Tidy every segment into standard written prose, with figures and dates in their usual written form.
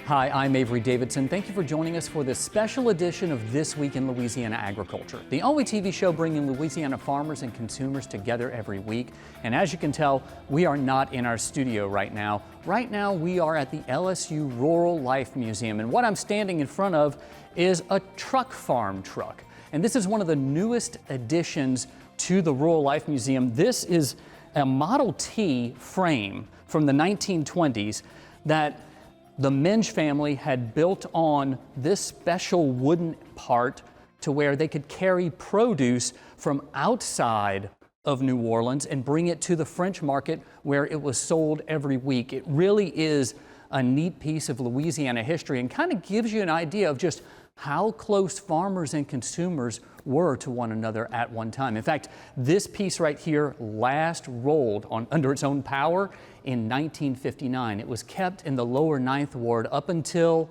Hi, I'm Avery Davidson. Thank you for joining us for this special edition of This Week in Louisiana Agriculture, the only TV show bringing Louisiana farmers and consumers together every week. And as you can tell, we are not in our studio right now. Right now, we are at the LSU Rural Life Museum, and what I'm standing in front of is a truck farm truck. And this is one of the newest additions to the Rural Life Museum. This is a Model T frame from the 1920s that the Minge family had built on this special wooden part to where they could carry produce from outside of New Orleans and bring it to the French market where it was sold every week. It really is a neat piece of Louisiana history and kind of gives you an idea of just how close farmers and consumers were to one another at one time. In fact, this piece right here last rolled under its own power in 1959. It was kept in the lower Ninth Ward up until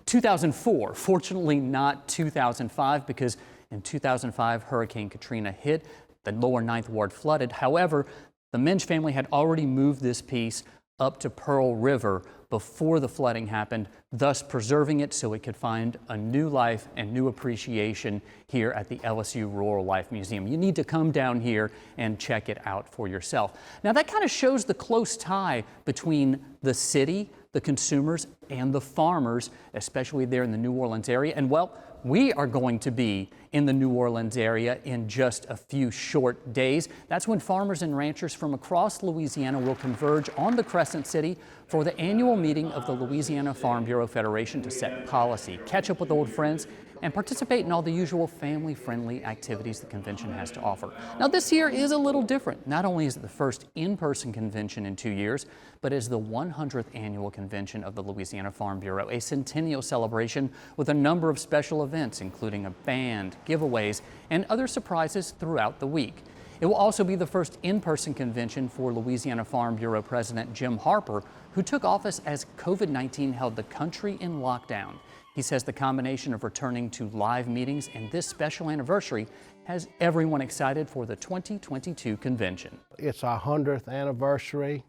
2004. Fortunately not 2005, because in 2005 Hurricane Katrina hit, the lower Ninth Ward flooded. However, the Minge family had already moved this piece up to Pearl River before the flooding happened, thus preserving it so it could find a new life and new appreciation here at the LSU Rural Life Museum. You need to come down here and check it out for yourself. Now that kind of shows the close tie between the city, the consumers, and the farmers, especially there in the New Orleans area. And well, we are going to be in the New Orleans area in just a few short days. That's when farmers and ranchers from across Louisiana will converge on the Crescent City for the annual meeting of the Louisiana Farm Bureau Federation to set policy, catch up with old friends, and participate in all the usual family-friendly activities the convention has to offer. Now this year is a little different. Not only is it the first in-person convention in 2 years, but is the 100th annual convention of the Louisiana Farm Bureau, a Centennial celebration with a number of special events, including a band, giveaways, and other surprises throughout the week. It will also be the first in-person convention for Louisiana Farm Bureau President Jim Harper, who took office as COVID-19 held the country in lockdown. He says the combination of returning to live meetings and this special anniversary has everyone excited for the 2022 convention. It's our 100th anniversary,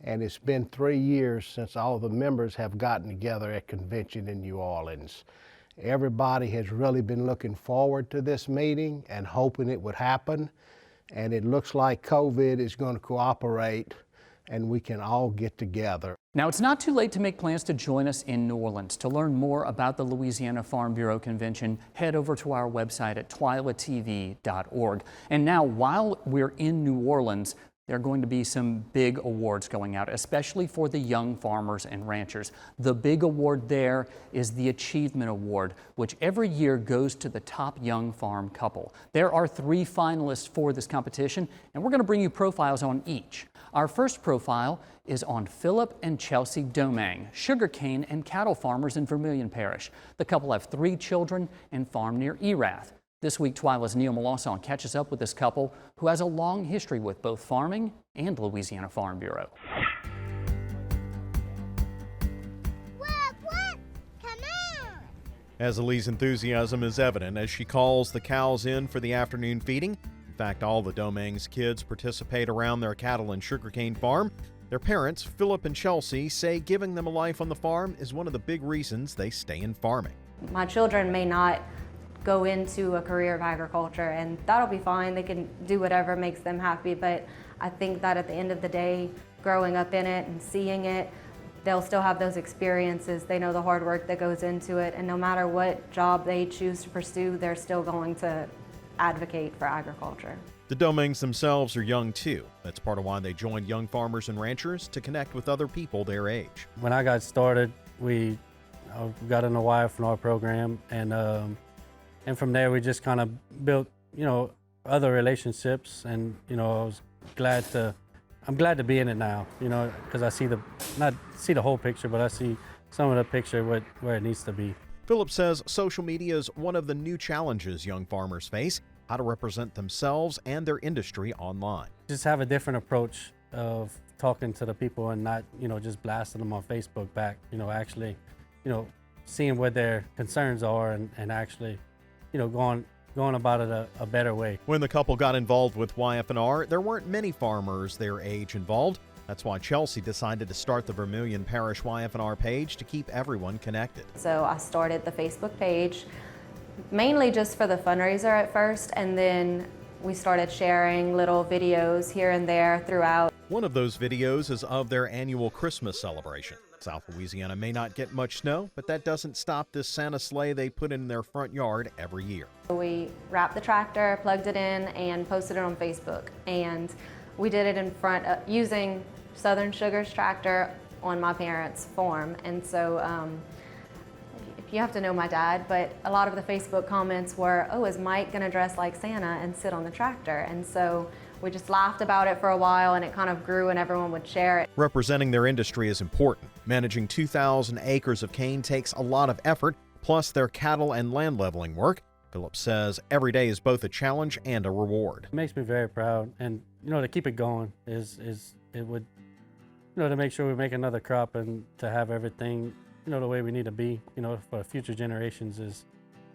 and it's been 3 years since all the members have gotten together at convention in New Orleans. Everybody has really been looking forward to this meeting and hoping it would happen, and it looks like COVID is going to cooperate and we can all get together. Now, it's not too late to make plans to join us in New Orleans. To learn more about the Louisiana Farm Bureau Convention, head over to our website at twilatv.org. And now, while we're in New Orleans, there are going to be some big awards going out, especially for the young farmers and ranchers. The big award there is the Achievement Award, which every year goes to the top young farm couple. There are 3 finalists for this competition, and we're going to bring you profiles on each. Our first profile is on Philip and Chelsea Domang, sugarcane and cattle farmers in Vermilion Parish. The couple have 3 children and farm near Erath. This week, TWILA's Neil Melanson catches up with this couple who has a long history with both farming and Louisiana Farm Bureau. What? Come on! Azalee's enthusiasm is evident as she calls the cows in for the afternoon feeding. In fact, all the Domang's kids participate around their cattle and sugarcane farm. Their parents, Philip and Chelsea, say giving them a life on the farm is one of the big reasons they stay in farming. My children may not go into a career of agriculture, and that'll be fine. They can do whatever makes them happy, but I think that at the end of the day, growing up in it and seeing it, they'll still have those experiences. They know the hard work that goes into it, and no matter what job they choose to pursue, they're still going to advocate for agriculture. The Domangs themselves are young too. That's part of why they joined Young Farmers and Ranchers to connect with other people their age. When I got started, we got in a wife in our program, and from there we just kind of built, other relationships, and I'm glad to be in it now, because I see not see the whole picture, but I see some of the picture where it needs to be. Philip says social media is one of the new challenges young farmers face. how to represent themselves and their industry online. Just have a different approach of talking to the people and not, just blasting them on Facebook back, actually, seeing what their concerns are and actually, going about it a better way. When the couple got involved with YF&R, there weren't many farmers their age involved. That's why Chelsea decided to start the Vermilion Parish YF&R page to keep everyone connected. So I started the Facebook page mainly just for the fundraiser at first, and then we started sharing little videos here and there throughout. One of those videos is of their annual Christmas celebration. South Louisiana may not get much snow, but that doesn't stop this Santa sleigh they put in their front yard every year. We wrapped the tractor, plugged it in, and posted it on Facebook. And we did it in front of, using Southern Sugar's tractor on my parents' farm. And so you have to know my dad, but a lot of the Facebook comments were, oh, is Mike gonna dress like Santa and sit on the tractor? And so we just laughed about it for a while, and it kind of grew and everyone would share it. Representing their industry is important. Managing 2,000 acres of cane takes a lot of effort, plus their cattle and land leveling work. Philip says every day is both a challenge and a reward. It makes me very proud, and to keep it going it would, to make sure we make another crop and to have everything, the way we need to be, for future generations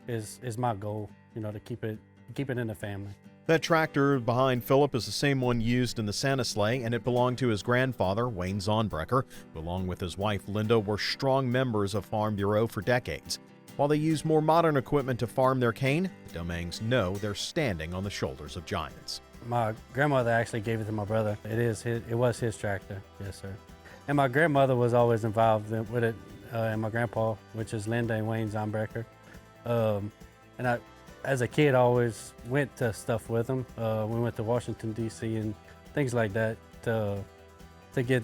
is my goal, to keep it in the family. That tractor behind Philip is the same one used in the Santa sleigh, and it belonged to his grandfather, Wayne Zonbrecker, who along with his wife Linda were strong members of Farm Bureau for decades. While they use more modern equipment to farm their cane, the Domingues know they're standing on the shoulders of giants. My grandmother actually gave it to my brother. It was his tractor, yes sir. And my grandmother was always involved with it, and my grandpa, which is Linda and Wayne Zonbrecker. And I, as a kid, I always went to stuff with them. We went to Washington, D.C. and things like that to get,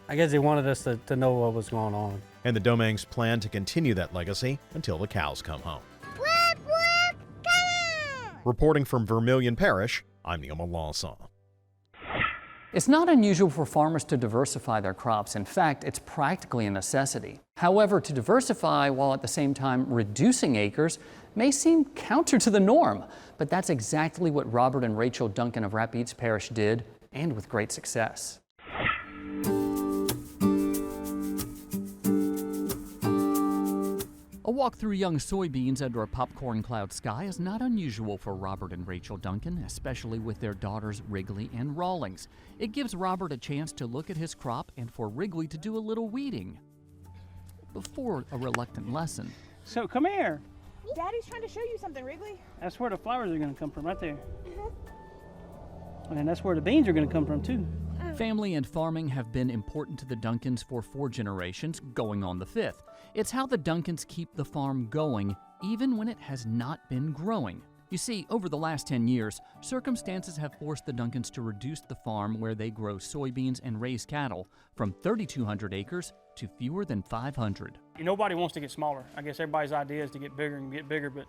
I guess they wanted us to know what was going on. And the Domingues plan to continue that legacy until the cows come home. Whip, whip, come on! Reporting from Vermilion Parish, I'm Neil Lawson. It's not unusual for farmers to diversify their crops. In fact, it's practically a necessity. However, to diversify while at the same time reducing acres may seem counter to the norm, but that's exactly what Robert and Rachel Duncan of Rapides Parish did, and with great success. A walk through young soybeans under a popcorn cloud sky is not unusual for Robert and Rachel Duncan, especially with their daughters Wrigley and Rawlings. It gives Robert a chance to look at his crop and for Wrigley to do a little weeding before a reluctant lesson. So come here. Daddy's trying to show you something, Wrigley. That's where the flowers are going to come from, right there. And then that's where the beans are going to come from, too. Family and farming have been important to the Duncans for 4 generations, going on the 5th. It's how the Duncans keep the farm going, even when it has not been growing. You see, over the last 10 years, circumstances have forced the Duncans to reduce the farm where they grow soybeans and raise cattle from 3,200 acres to fewer than 500. Nobody wants to get smaller. I guess everybody's idea is to get bigger, but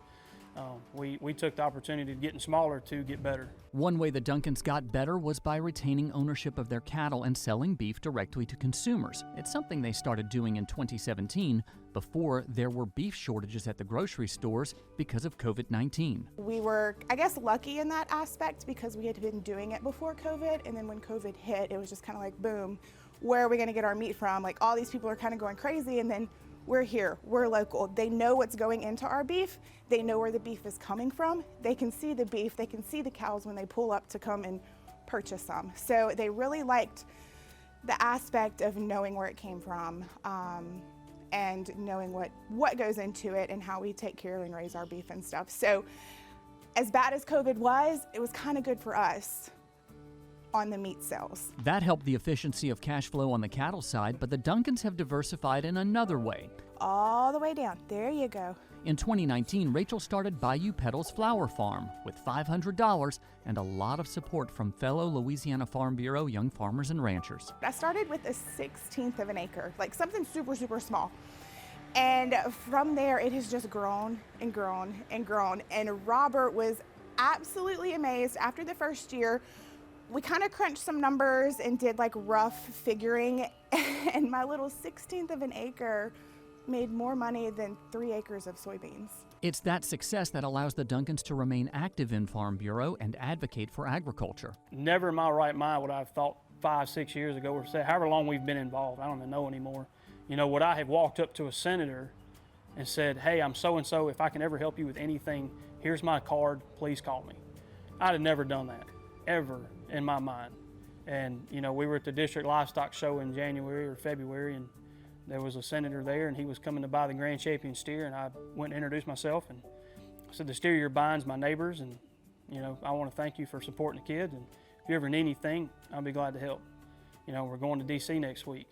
we took the opportunity of getting smaller to get better. One way the Duncans got better was by retaining ownership of their cattle and selling beef directly to consumers. It's something they started doing in 2017, before there were beef shortages at the grocery stores because of COVID-19. We were, I guess, lucky in that aspect because we had been doing it before COVID, and then when COVID hit, it was just kind of like, boom, where are we going to get our meat from? Like, all these people are kind of going crazy, and then we're here, we're local. They know what's going into our beef. They know where the beef is coming from. They can see the beef, they can see the cows when they pull up to come and purchase some. So they really liked the aspect of knowing where it came from and knowing what goes into it and how we take care and raise our beef and stuff. So as bad as COVID was, it was kind of good for us on the meat sales. That helped the efficiency of cash flow on the cattle side, but the Duncans have diversified in another way. All the way down. There you go. In 2019, Rachel started Bayou Petals Flower Farm with $500 and a lot of support from fellow Louisiana Farm Bureau young farmers and ranchers. I started with a 1/16 of an acre, like something super, super small. And from there, it has just grown and grown and grown. And Robert was absolutely amazed. After the first year, we kind of crunched some numbers and did like rough figuring, and my little 1/16 of an acre made more money than 3 acres of soybeans. It's that success that allows the Duncans to remain active in Farm Bureau and advocate for agriculture. Never in my right mind would I have thought 5, 6 years ago, or say however long we've been involved, I don't even know anymore. You know, would I have walked up to a senator and said, hey, I'm so-and-so, if I can ever help you with anything, here's my card, please call me. I'd have never done that, ever in my mind. And, you know, we were at the district livestock show in January or February, and there was a senator there, and he was coming to buy the Grand Champion steer, and I went and introduced myself, and I said, the steer you're buying's my neighbors, and, you know, I want to thank you for supporting the kids, and if you ever need anything, I'll be glad to help. You know, we're going to D.C. next week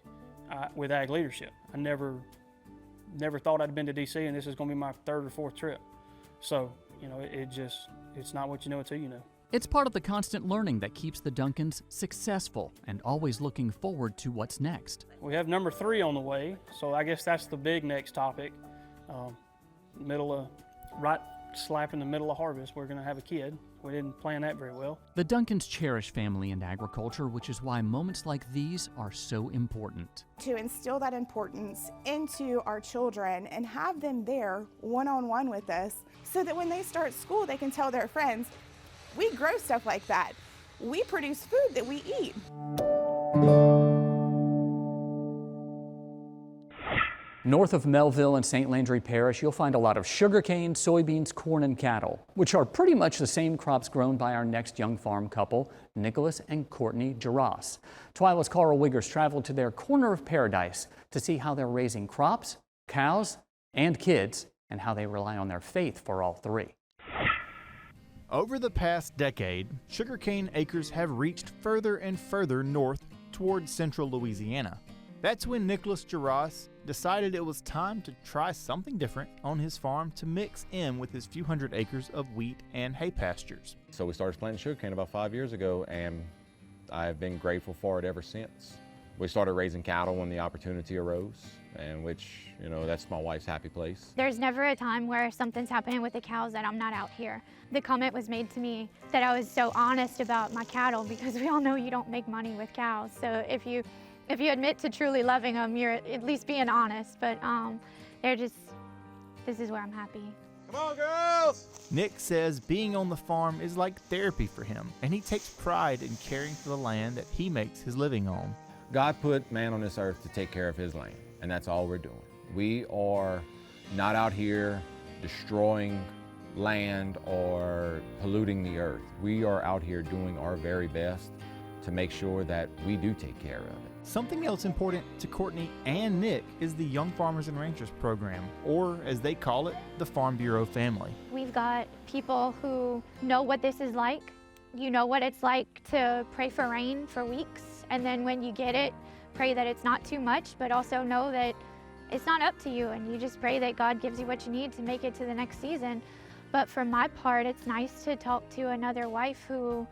with Ag Leadership. I never thought I'd been to D.C., and this is going to be my 3rd or 4th trip. So, you know, it's not what you know until you know. It's part of the constant learning that keeps the Duncans successful and always looking forward to what's next. We have number 3 on the way, so I guess that's the big next topic. Right slap in the middle of harvest, we're going to have a kid. We didn't plan that very well. The Duncans cherish family and agriculture, which is why moments like these are so important. To instill that importance into our children and have them there one-on-one with us so that when they start school, they can tell their friends, we grow stuff like that. We produce food that we eat. North of Melville and St. Landry Parish, you'll find a lot of sugarcane, soybeans, corn, and cattle, which are pretty much the same crops grown by our next young farm couple, Nicholas and Courtney Giras. TWILA's Carl Wiggers traveled to their corner of paradise to see how they're raising crops, cows, and kids, and how they rely on their faith for all 3. Over the past decade, sugarcane acres have reached further and further north towards central Louisiana. That's when Nicholas Giras decided it was time to try something different on his farm to mix in with his few hundred acres of wheat and hay pastures. So we started planting sugarcane about 5 years ago, and I've been grateful for it ever since. We started raising cattle when the opportunity arose, and which, you know, that's my wife's happy place. There's never a time where something's happening with the cows that I'm not out here. The comment was made to me that I was so honest about my cattle, because we all know you don't make money with cows. So if you admit to truly loving them, you're at least being honest. But this is where I'm happy. Come on, girls! Nick says being on the farm is like therapy for him, and he takes pride in caring for the land that he makes his living on. God put man on this earth to take care of his land, and that's all we're doing. We are not out here destroying land or polluting the earth. We are out here doing our very best to make sure that we do take care of it. Something else important to Courtney and Nick is the Young Farmers and Ranchers program, or as they call it, the Farm Bureau family. We've got people who know what this is like. You know what it's like to pray for rain for weeks, and then when you get it, pray that it's not too much, but also know that it's not up to you, and you just pray that God gives you what you need to make it to the next season. But for my part, it's nice to talk to another wife who,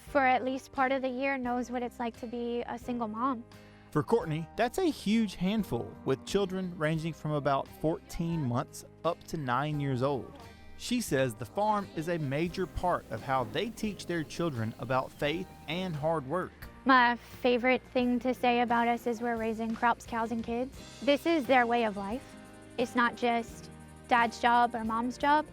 for at least part of the year, knows what it's like to be a single mom. For Courtney, that's a huge handful, with children ranging from about 14 months up to 9 years old. She says the farm is a major part of how they teach their children about faith and hard work. My favorite thing to say about us is we're raising crops, cows, and kids. This is their way of life. It's not just dad's job or mom's job.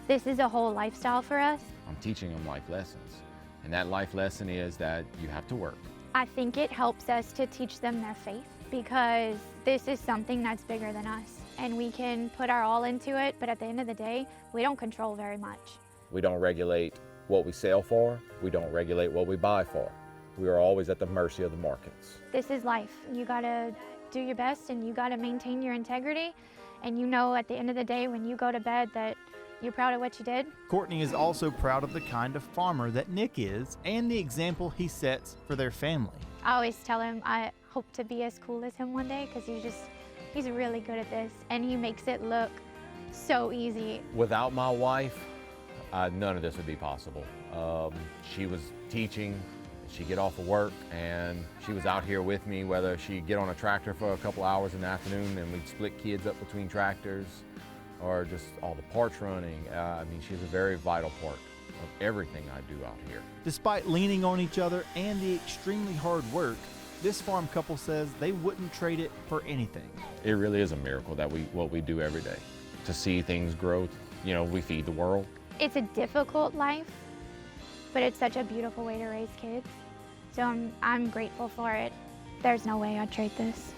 This is a whole lifestyle for us. I'm teaching them life lessons, and that life lesson is that you have to work. I think it helps us to teach them their faith, because this is something that's bigger than us, and we can put our all into it, but at the end of the day, we don't control very much. We don't regulate what we sell for. We don't regulate what we buy for. We are always at the mercy of the markets. This is life. You gotta do your best, and you gotta maintain your integrity, and you know at the end of the day when you go to bed that you're proud of what you did. Courtney is also proud of the kind of farmer that Nick is and the example he sets for their family. I always tell him I hope to be as cool as him one day, because he's really good at this, and he makes it look so easy. Without my wife, none of this would be possible. She was teaching, she'd get off of work, and she was out here with me, whether she'd get on a tractor for a couple hours in the afternoon and we'd split kids up between tractors, or just all the parts running. I mean, she's a very vital part of everything I do out here. Despite leaning on each other and the extremely hard work, This farm couple says they wouldn't trade it for anything. It really is a miracle that what we do every day. To see things grow, you know, we feed the world. It's a difficult life, but it's such a beautiful way to raise kids. So I'm grateful for it. There's no way I'd trade this.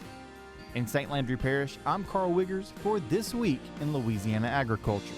In St. Landry Parish, I'm Carl Wiggers for This Week in Louisiana Agriculture.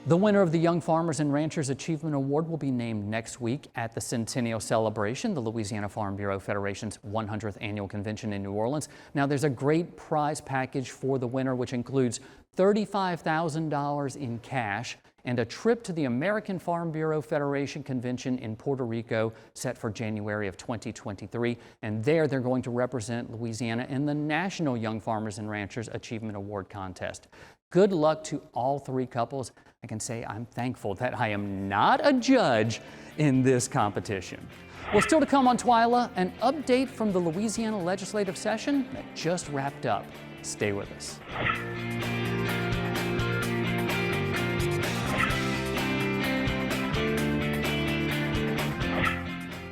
The winner of the Young Farmers and Ranchers Achievement Award will be named next week at the Centennial celebration, the Louisiana Farm Bureau Federation's 100th annual convention in New Orleans. Now, there's a great prize package for the winner, which includes $35,000 in cash and a trip to the American Farm Bureau Federation convention in Puerto Rico set for January of 2023. And there they're going to represent Louisiana in the National Young Farmers and Ranchers Achievement Award contest. Good luck to all three couples. I can say I'm thankful that I am not a judge in this competition. Well, still to come on TWILA, an update from the Louisiana legislative session that just wrapped up. Stay with us.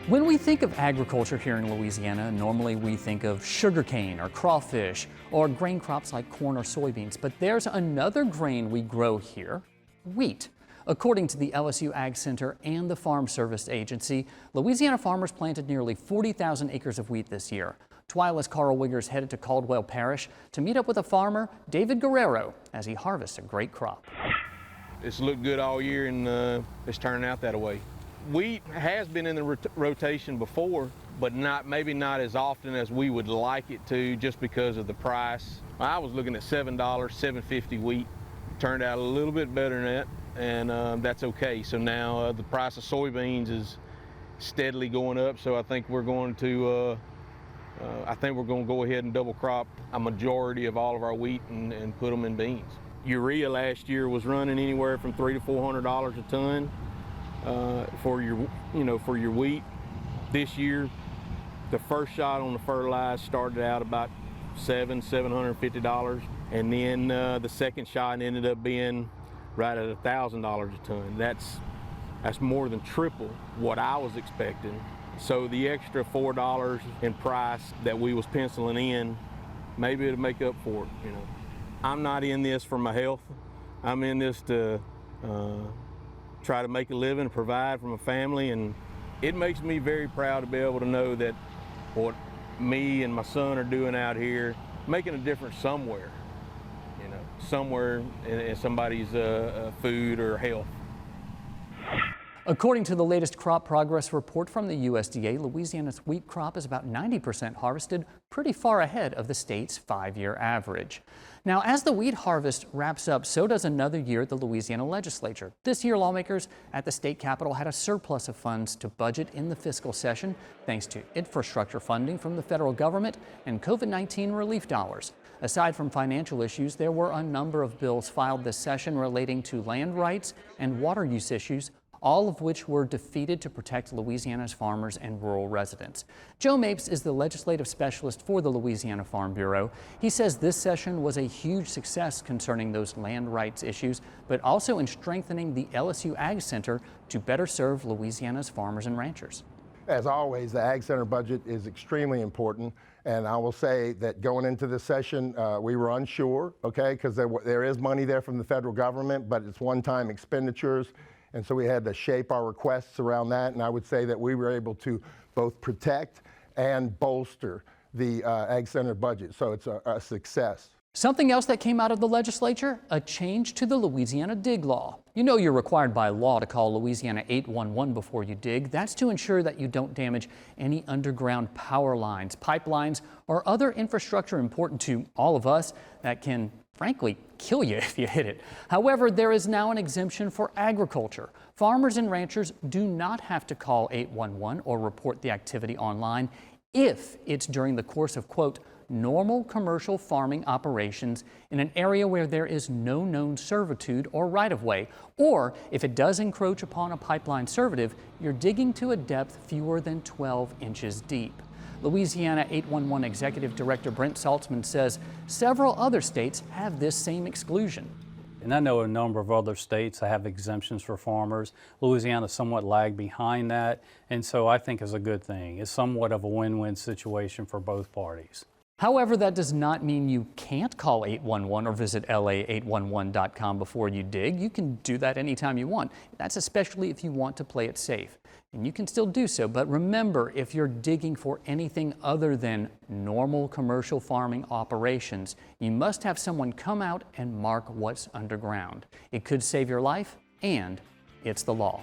When we think of agriculture here in Louisiana, normally we think of sugarcane or crawfish or grain crops like corn or soybeans. But there's another grain we grow here, wheat. According to the LSU Ag Center and the Farm Service Agency, Louisiana farmers planted nearly 40,000 acres of wheat this year. TWILA's Carl Wiggers headed to Caldwell Parish to meet up with a farmer, David Guerrero, as he harvests a great crop. It's looked good all year and it's turning out that way. Wheat has been in the rotation before, but maybe not as often as we would like it to, just because of the price. I was looking at $7, $7.50 wheat. Turned out a little bit better than that, and that's okay. So now the price of soybeans is steadily going up. So I think we're going to go ahead and double crop a majority of all of our wheat and put them in beans. Urea last year was running anywhere from $300 to $400 a ton. For your wheat. This year, the first shot on the fertilizer started out about $750, and then the second shot ended up being right at $1,000 a ton. That's more than triple what I was expecting. So the extra $4 in price that we was penciling in, maybe it'll make up for it. You know, I'm not in this for my health. I'm in this to try to make a living, provide for my family, and it makes me very proud to be able to know that what me and my son are doing out here, making a difference somewhere, you know, somewhere in somebody's food or health. According to the latest crop progress report from the USDA, Louisiana's wheat crop is about 90% harvested, pretty far ahead of the state's 5-year average. Now, as the wheat harvest wraps up, so does another year at the Louisiana legislature. This year, lawmakers at the state capitol had a surplus of funds to budget in the fiscal session, thanks to infrastructure funding from the federal government and COVID-19 relief dollars. Aside from financial issues, there were a number of bills filed this session relating to land rights and water use issues, all of which were defeated to protect Louisiana's farmers and rural residents. Joe Mapes is the legislative specialist for the Louisiana Farm Bureau. He says this session was a huge success concerning those land rights issues, but also in strengthening the LSU Ag Center to better serve Louisiana's farmers and ranchers. As always, the Ag Center budget is extremely important, and I will say that going into this session, we were unsure, okay, because there is money there from the federal government, but it's one-time expenditures. And so we had to shape our requests around that, and I would say that we were able to both protect and bolster the Ag Center budget, so it's a success. Something else that came out of the legislature, a change to the Louisiana Dig Law. You know you're required by law to call Louisiana 811 before you dig. That's to ensure that you don't damage any underground power lines, pipelines, or other infrastructure important to all of us that can frankly kill you if you hit it. However, there is now an exemption for agriculture. Farmers and ranchers do not have to call 811 or report the activity online if it's during the course of, quote, normal commercial farming operations in an area where there is no known servitude or right-of-way, or if it does encroach upon a pipeline servitude, you're digging to a depth fewer than 12 inches deep. Louisiana 811 Executive Director Brent Saltzman says several other states have this same exclusion. And I know a number of other states that have exemptions for farmers. Louisiana somewhat lagged behind that, and so I think it's a good thing. It's somewhat of a win-win situation for both parties. However, that does not mean you can't call 811 or visit la811.com before you dig. You can do that anytime you want. That's especially if you want to play it safe. And you can still do so, but remember, if you're digging for anything other than normal commercial farming operations, you must have someone come out and mark what's underground. It could save your life, and it's the law.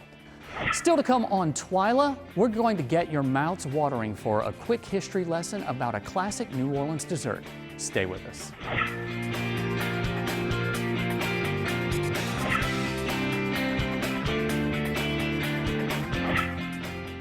Still to come on TWILA, we're going to get your mouths watering for a quick history lesson about a classic New Orleans dessert. Stay with us.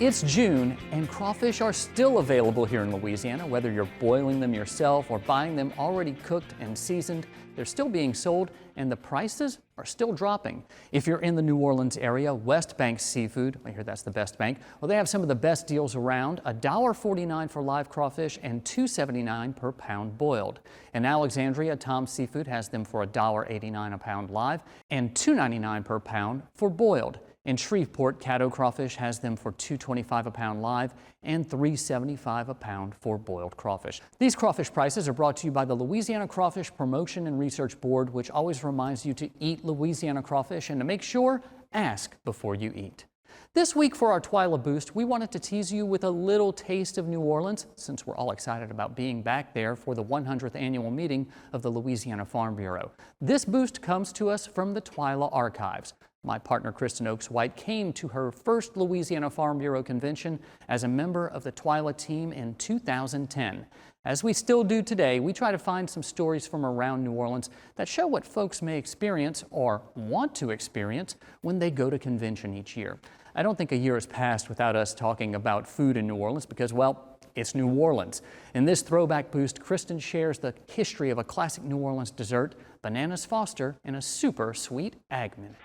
It's June, and crawfish are still available here in Louisiana. Whether you're boiling them yourself or buying them already cooked and seasoned, they're still being sold, and the prices are still dropping. If you're in the New Orleans area, West Bank Seafood, I hear that's the best bank, well, they have some of the best deals around, $1.49 for live crawfish and $2.79 per pound boiled. In Alexandria, Tom's Seafood has them for $1.89 a pound live and $2.99 per pound for boiled. In Shreveport, Caddo Crawfish has them for $2.25 a pound live and $3.75 a pound for boiled crawfish. These crawfish prices are brought to you by the Louisiana Crawfish Promotion and Research Board, which always reminds you to eat Louisiana crawfish and to make sure, ask before you eat. This week for our TWILA Boost, we wanted to tease you with a little taste of New Orleans, since we're all excited about being back there for the 100th annual meeting of the Louisiana Farm Bureau. This boost comes to us from the TWILA archives. My partner, Kristen Oaks White, came to her first Louisiana Farm Bureau convention as a member of the TWILA team in 2010. As we still do today, we try to find some stories from around New Orleans that show what folks may experience or want to experience when they go to convention each year. I don't think a year has passed without us talking about food in New Orleans because, well, it's New Orleans. In this throwback boost, Kristen shares the history of a classic New Orleans dessert, Bananas Foster, in a super sweet Ag Minute.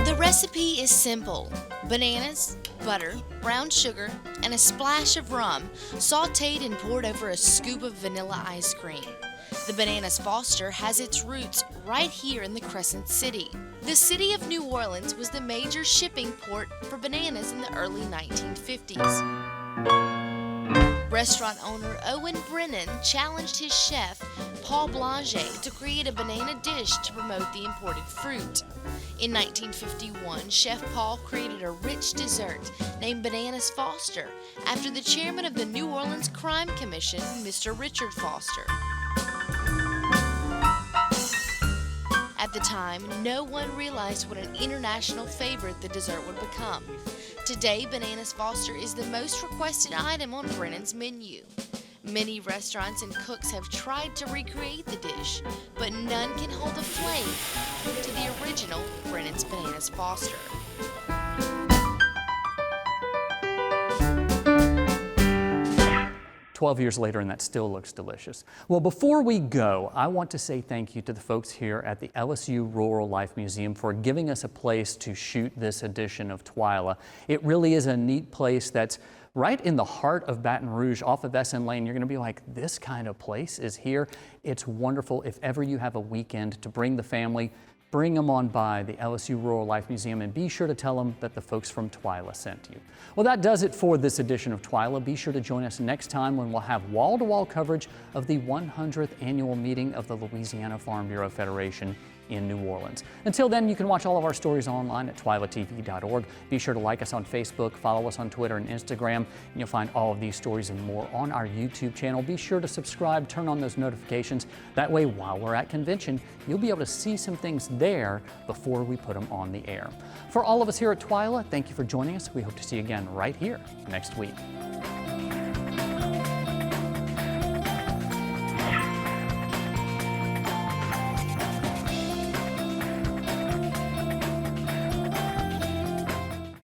The recipe is simple. Bananas, butter, brown sugar, and a splash of rum, sautéed and poured over a scoop of vanilla ice cream. The Bananas Foster has its roots right here in the Crescent City. The city of New Orleans was the major shipping port for bananas in the early 1950s. Restaurant owner Owen Brennan challenged his chef, Paul Blanger, to create a banana dish to promote the imported fruit. In 1951, Chef Paul created a rich dessert named Bananas Foster after the chairman of the New Orleans Crime Commission, Mr. Richard Foster. At the time, no one realized what an international favorite the dessert would become. Today, Bananas Foster is the most requested item on Brennan's menu. Many restaurants and cooks have tried to recreate the dish, but none can hold a flame to the original Brennan's Bananas Foster. 12 years later, and that still looks delicious. Well, before we go, I want to say thank you to the folks here at the LSU Rural Life Museum for giving us a place to shoot this edition of TWILA. It really is a neat place that's right in the heart of Baton Rouge, off of SN Lane. You're going to be like, this kind of place is here. It's wonderful. If ever you have a weekend to bring the family, bring them on by the LSU Rural Life Museum and be sure to tell them that the folks from TWILA sent you. Well, that does it for this edition of TWILA. Be sure to join us next time when we'll have wall-to-wall coverage of the 100th annual meeting of the Louisiana Farm Bureau Federation in New Orleans. Until then, you can watch all of our stories online at twilatv.org. Be sure to like us on Facebook, follow us on Twitter and Instagram, and you'll find all of these stories and more on our YouTube channel. Be sure to subscribe, turn on those notifications. That way, while we're at convention, you'll be able to see some things there before we put them on the air. For all of us here at TWILA, thank you for joining us. We hope to see you again right here next week.